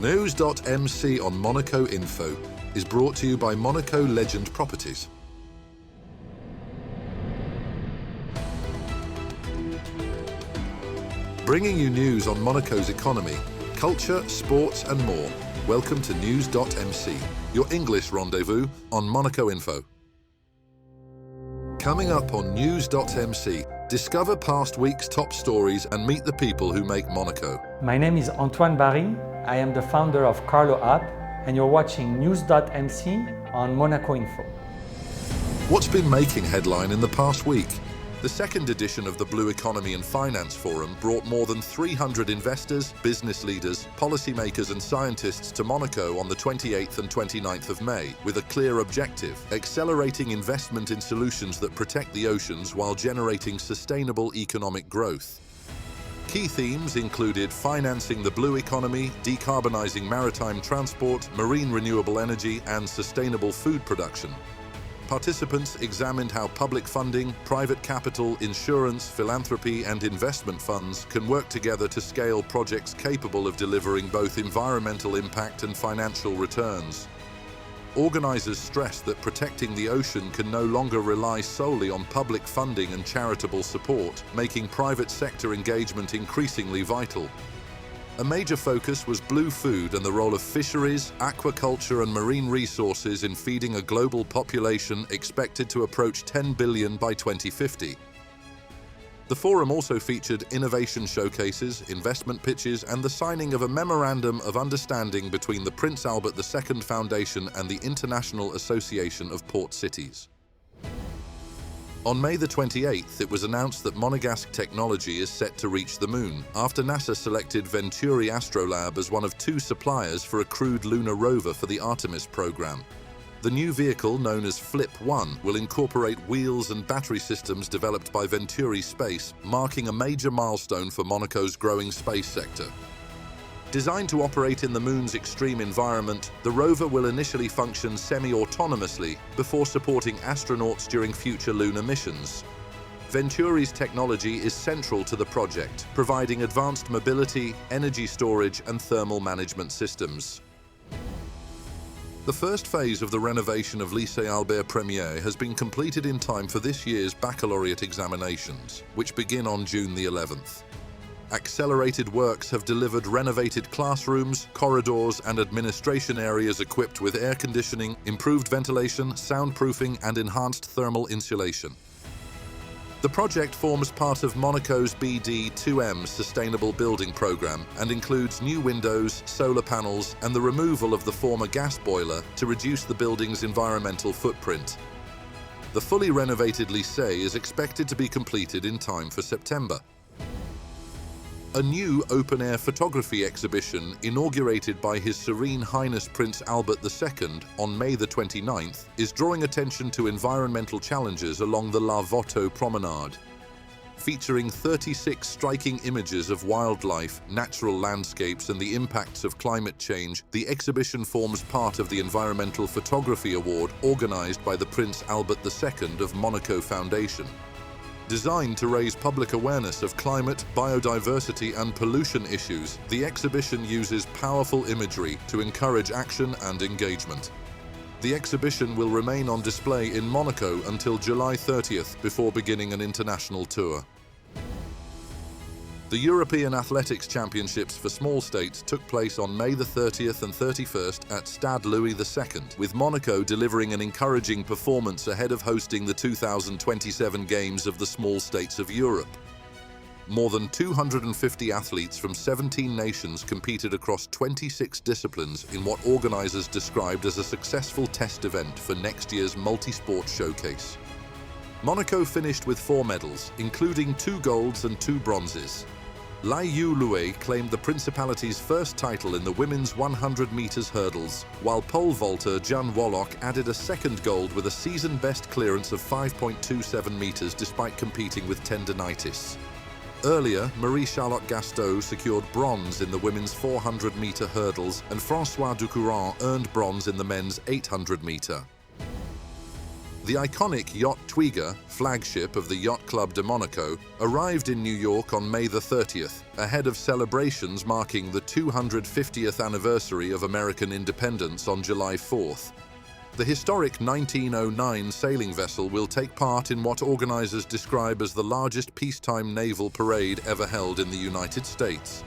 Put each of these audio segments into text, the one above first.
NEWS.MC on Monaco Info is brought to you by Monaco Legend Properties. Bringing you news on Monaco's economy, culture, sports and more. Welcome to NEWS.MC, your English rendezvous on Monaco Info. Coming up on NEWS.MC, discover past week's top stories and meet the people who make Monaco. My name is Antoine Barry. I am the founder of Carlo App, and you're watching NEWS.MC on Monaco Info. What's been making headline in the past week? The second edition of the Blue Economy and Finance Forum brought more than 300 investors, business leaders, policymakers and scientists to Monaco on the 28th and 29th of May with a clear objective: accelerating investment in solutions that protect the oceans while generating sustainable economic growth. Key themes included financing the blue economy, decarbonizing maritime transport, marine renewable energy and sustainable food production. Participants examined how public funding, private capital, insurance, philanthropy and investment funds can work together to scale projects capable of delivering both environmental impact and financial returns. Organisers stressed that protecting the ocean can no longer rely solely on public funding and charitable support, making private sector engagement increasingly vital. A major focus was blue food and the role of fisheries, aquaculture and marine resources in feeding a global population expected to approach 10 billion by 2050. The forum also featured innovation showcases, investment pitches and the signing of a Memorandum of Understanding between the Prince Albert II Foundation and the International Association of Port Cities. On May the 28th, it was announced that Monegasque technology is set to reach the moon, after NASA selected Venturi Astrolab as one of two suppliers for a crewed lunar rover for the Artemis program. The new vehicle, known as Flip-1, will incorporate wheels and battery systems developed by Venturi Space, marking a major milestone for Monaco's growing space sector. Designed to operate in the moon's extreme environment, the rover will initially function semi-autonomously before supporting astronauts during future lunar missions. Venturi's technology is central to the project, providing advanced mobility, energy storage and thermal management systems. The first phase of the renovation of Lycée Albert Ier has been completed in time for this year's baccalaureate examinations, which begin on June the 11th. Accelerated works have delivered renovated classrooms, corridors and administration areas equipped with air conditioning, improved ventilation, soundproofing and enhanced thermal insulation. The project forms part of Monaco's BD2M sustainable building program and includes new windows, solar panels and the removal of the former gas boiler to reduce the building's environmental footprint. The fully renovated lycée is expected to be completed in time for September. A new open-air photography exhibition inaugurated by His Serene Highness Prince Albert II on May the 29th is drawing attention to environmental challenges along the La Voto promenade. Featuring 36 striking images of wildlife, natural landscapes and the impacts of climate change, the exhibition forms part of the Environmental Photography Award organised by the Prince Albert II of Monaco Foundation. Designed to raise public awareness of climate, biodiversity and pollution issues, the exhibition uses powerful imagery to encourage action and engagement. The exhibition will remain on display in Monaco until July 30th before beginning an international tour. The European Athletics Championships for small states took place on May the 30th and 31st at Stade Louis II, with Monaco delivering an encouraging performance ahead of hosting the 2027 Games of the Small States of Europe. More than 250 athletes from 17 nations competed across 26 disciplines in what organisers described as a successful test event for next year's multi-sport showcase. Monaco finished with 4 medals, including 2 golds and 2 bronzes. Lycée Albert Ier claimed the Principality's first title in the women's 100 metres hurdles, while pole vaulter Jan Wollock added a second gold with a season-best clearance of 5.27 metres despite competing with tendinitis. Earlier, Marie-Charlotte Gasteau secured bronze in the women's 400-metre hurdles and François Ducourant earned bronze in the men's 800-metre. The iconic yacht Twiga, flagship of the Yacht Club de Monaco, arrived in New York on May the 30th, ahead of celebrations marking the 250th anniversary of American independence on July 4th. The historic 1909 sailing vessel will take part in what organizers describe as the largest peacetime naval parade ever held in the United States.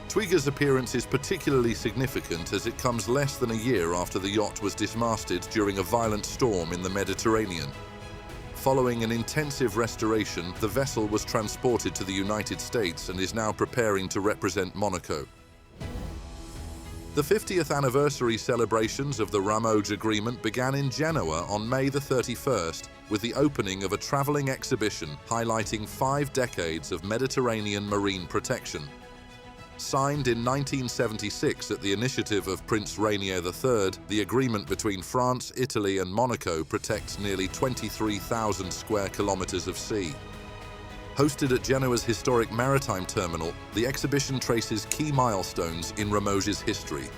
Twiga's appearance is particularly significant as it comes less than a year after the yacht was dismasted during a violent storm in the Mediterranean. Following an intensive restoration, the vessel was transported to the United States and is now preparing to represent Monaco. The 50th anniversary celebrations of the Ramos Agreement began in Genoa on May the 31st with the opening of a traveling exhibition highlighting 5 decades of Mediterranean marine protection. Signed in 1976 at the initiative of Prince Rainier III, the agreement between France, Italy and Monaco protects nearly 23,000 square kilometers of sea. Hosted at Genoa's historic maritime terminal, the exhibition traces key milestones in Ramos's history.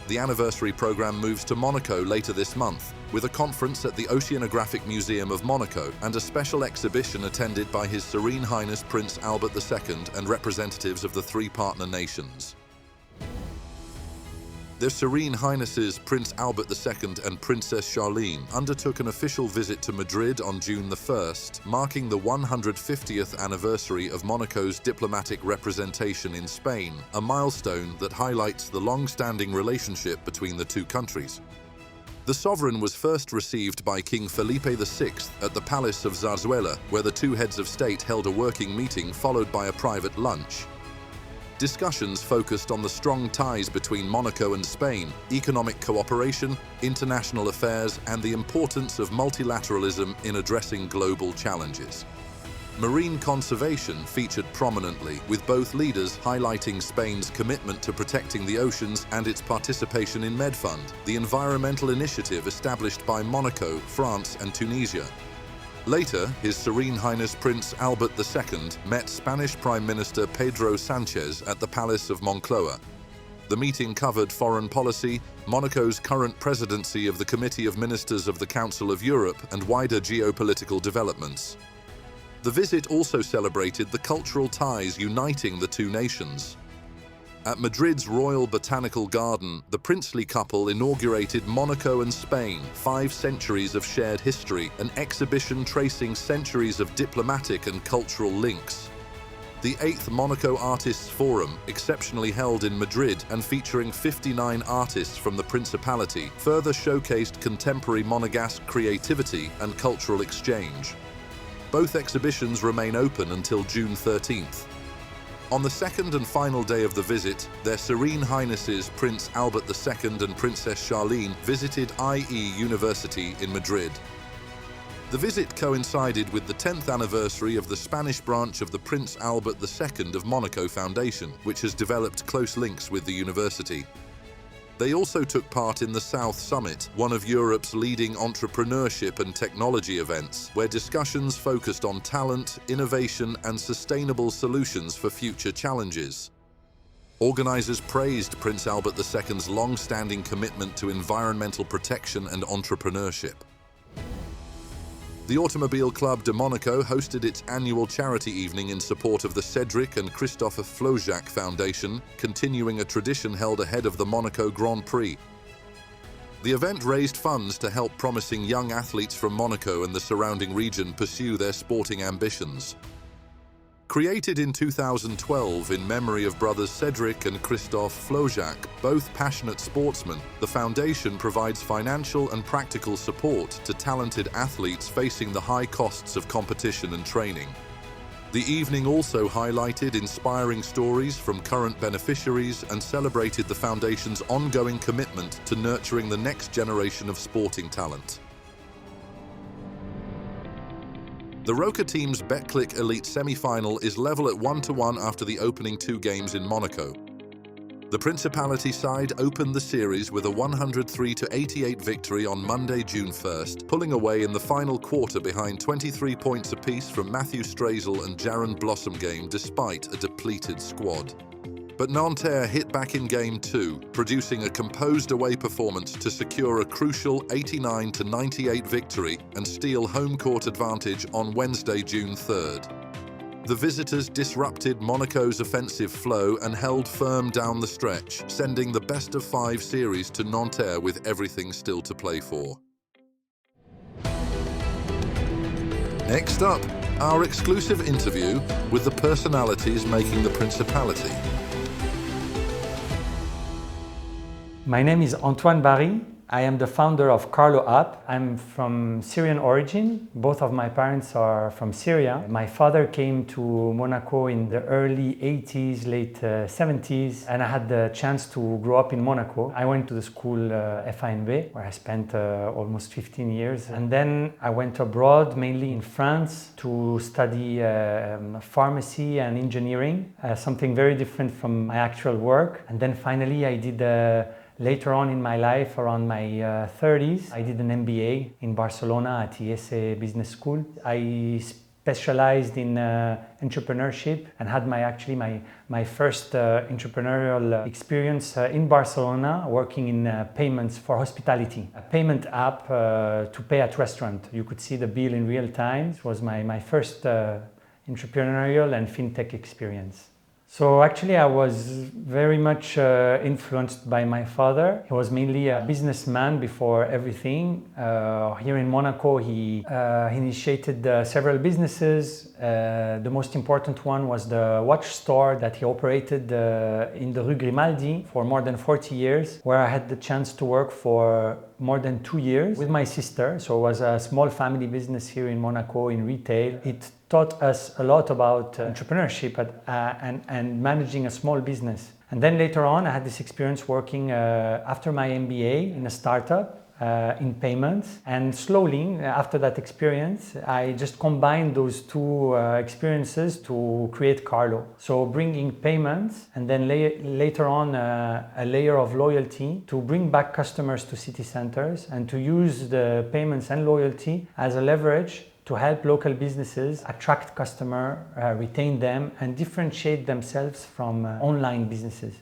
The anniversary program moves to Monaco later this month, with a conference at the Oceanographic Museum of Monaco and a special exhibition attended by His Serene Highness Prince Albert II and representatives of the 3 partner nations. Their Serene Highnesses Prince Albert II and Princess Charlene undertook an official visit to Madrid on June the 1st, marking the 150th anniversary of Monaco's diplomatic representation in Spain, a milestone that highlights the long-standing relationship between the 2 countries. The sovereign was first received by King Felipe VI at the Palace of Zarzuela, where the 2 heads of state held a working meeting followed by a private lunch. Discussions focused on the strong ties between Monaco and Spain, economic cooperation, international affairs, and the importance of multilateralism in addressing global challenges. Marine conservation featured prominently, with both leaders highlighting Spain's commitment to protecting the oceans and its participation in MedFund, the environmental initiative established by Monaco, France, and Tunisia. Later, His Serene Highness Prince Albert II met Spanish Prime Minister Pedro Sanchez at the Palace of Moncloa. The meeting covered foreign policy, Monaco's current presidency of the Committee of Ministers of the Council of Europe, and wider geopolitical developments. The visit also celebrated the cultural ties uniting the 2 nations. At Madrid's Royal Botanical Garden, the princely couple inaugurated Monaco and Spain, 5 centuries of shared history, an exhibition tracing centuries of diplomatic and cultural links. The 8th Monaco Artists Forum, exceptionally held in Madrid and featuring 59 artists from the Principality, further showcased contemporary Monegasque creativity and cultural exchange. Both exhibitions remain open until June 13th. On the 2nd and final day of the visit, Their Serene Highnesses Prince Albert II and Princess Charlene visited IE University in Madrid. The visit coincided with the 10th anniversary of the Spanish branch of the Prince Albert II of Monaco Foundation, which has developed close links with the university. They also took part in the South Summit, one of Europe's leading entrepreneurship and technology events, where discussions focused on talent, innovation, and sustainable solutions for future challenges. Organizers praised Prince Albert II's long-standing commitment to environmental protection and entrepreneurship. The Automobile Club de Monaco hosted its annual charity evening in support of the Cédric and Christophe Flojac Foundation, continuing a tradition held ahead of the Monaco Grand Prix. The event raised funds to help promising young athletes from Monaco and the surrounding region pursue their sporting ambitions. Created in 2012 in memory of brothers Cédric and Christophe Flojac, both passionate sportsmen, the foundation provides financial and practical support to talented athletes facing the high costs of competition and training. The evening also highlighted inspiring stories from current beneficiaries and celebrated the foundation's ongoing commitment to nurturing the next generation of sporting talent. The Roca team's Betclic Elite semi-final is level at 1-1 after the opening 2 games in Monaco. The Principality side opened the series with a 103-88 victory on Monday, June 1st, pulling away in the final quarter behind 23 points apiece from Matthew Strazel and Jaron Blossomgame despite a depleted squad. But Nanterre hit back in game two, producing a composed away performance to secure a crucial 89-98 victory and steal home court advantage on Wednesday, June 3rd. The visitors disrupted Monaco's offensive flow and held firm down the stretch, sending the best-of-5 series to Nanterre with everything still to play for. Next up, our exclusive interview with the personalities making the Principality. My name is Antoine Barry. I am the founder of Carlo app. I'm from Syrian origin. Both of my parents are from Syria. My father came to Monaco in the early 80s, late 70s, and I had the chance to grow up in Monaco. I went to the school FANB, where I spent almost 15 years. And then I went abroad, mainly in France, to study pharmacy and engineering, something very different from my actual work. And then finally I did later on in my life, around my 30s, I did an MBA in Barcelona at Lycée Business School. I specialized in entrepreneurship and had my first entrepreneurial experience in Barcelona, working in payments for hospitality. A payment app to pay at restaurant. You could see the bill in real time. It was my first entrepreneurial and fintech experience. So actually I was very much influenced by my father. He was mainly a businessman before everything. Here in Monaco he initiated several businesses. The most important one was the watch store that he operated in the Rue Grimaldi for more than 40 years, where I had the chance to work for more than 2 years with my sister. So it was a small family business here in Monaco in retail. It taught us a lot about entrepreneurship and managing a small business. And then later on, I had this experience working after my MBA in a startup in payments. And slowly, after that experience, I just combined those two experiences to create Carlo. So bringing payments and then later on a layer of loyalty to bring back customers to city centers and to use the payments and loyalty as a leverage to help local businesses attract customers, retain them, and differentiate themselves from online businesses.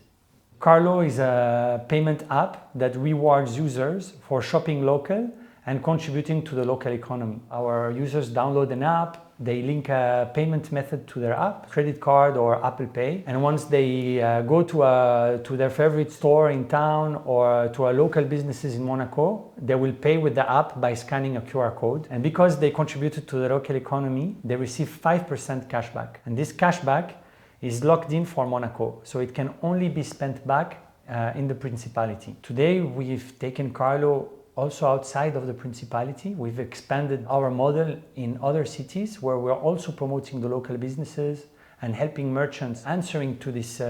Carlo is a payment app that rewards users for shopping local and contributing to the local economy. Our users download an app, they link a payment method to their app, credit card or Apple Pay, and once they go to their favorite store in town or to our local businesses in Monaco, they will pay with the app by scanning a QR code. And because they contributed to the local economy, they receive 5% cashback. And this cashback is locked in for Monaco, so it can only be spent back in the Principality. Today we've taken Carlo also outside of the Principality. We've expanded our model in other cities where we're also promoting the local businesses and helping merchants answering to this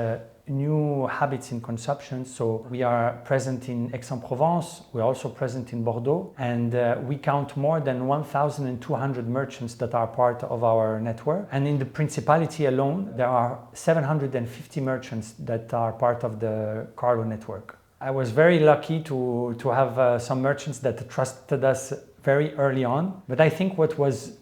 new habits in consumption. So we are present in Aix-en-Provence, we're also present in Bordeaux, and we count more than 1,200 merchants that are part of our network. And in the Principality alone, there are 750 merchants that are part of the Carlo network. I was very lucky to have some merchants that trusted us very early on, but I think what was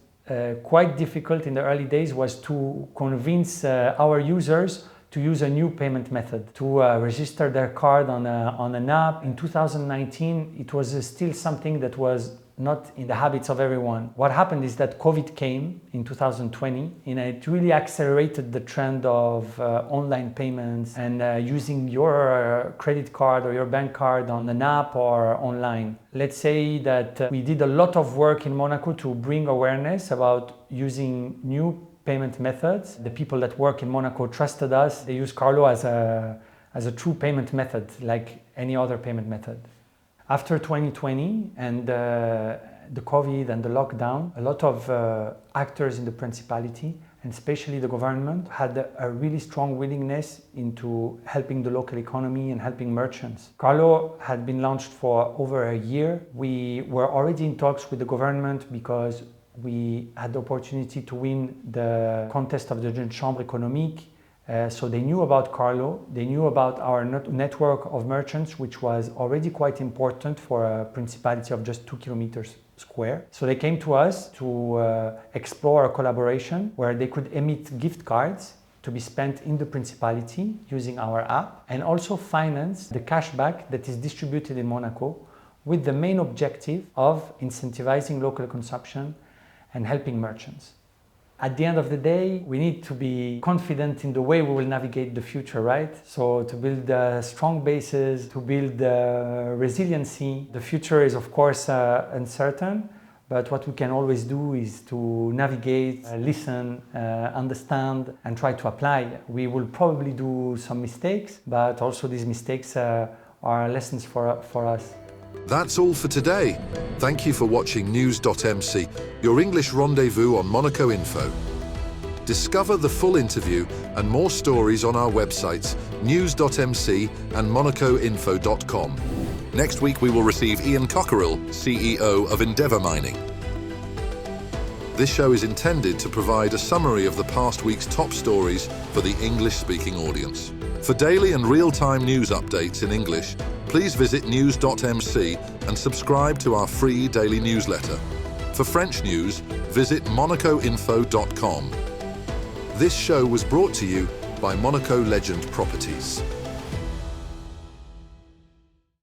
quite difficult in the early days was to convince our users to use a new payment method, to register their card on an app. In 2019, it was still something that was not in the habits of everyone. What happened is that COVID came in 2020 and it really accelerated the trend of online payments and using your credit card or your bank card on an app or online. Let's say that we did a lot of work in Monaco to bring awareness about using new payment methods. The people that work in Monaco trusted us. They use Carlo as a true payment method, like any other payment method. After 2020 and the COVID and the lockdown, a lot of actors in the Principality, and especially the government, had a really strong willingness into helping the local economy and helping merchants. Carlo had been launched for over a year. We were already in talks with the government because we had the opportunity to win the contest of the Jeune Chambre Économique. So they knew about Carlo, they knew about our network of merchants, which was already quite important for a Principality of just 2 kilometers square. So they came to us to explore a collaboration where they could emit gift cards to be spent in the Principality using our app, and also finance the cashback that is distributed in Monaco with the main objective of incentivizing local consumption and helping merchants. At the end of the day, we need to be confident in the way we will navigate the future, right? So to build strong bases, to build resiliency. The future is of course uncertain, but what we can always do is to navigate, listen, understand, and try to apply. We will probably do some mistakes, but also these mistakes are lessons for us. That's all for today. Thank you for watching NEWS.MC, your English rendezvous on Monaco Info. Discover the full interview and more stories on our websites, NEWS.MC and MonacoInfo.com. Next week we will receive Ian Cockerill, CEO of Endeavour Mining. This show is intended to provide a summary of the past week's top stories for the English-speaking audience. For daily and real-time news updates in English, please visit news.mc and subscribe to our free daily newsletter. For French news, visit monacoinfo.com. This show was brought to you by Monaco Legend Properties.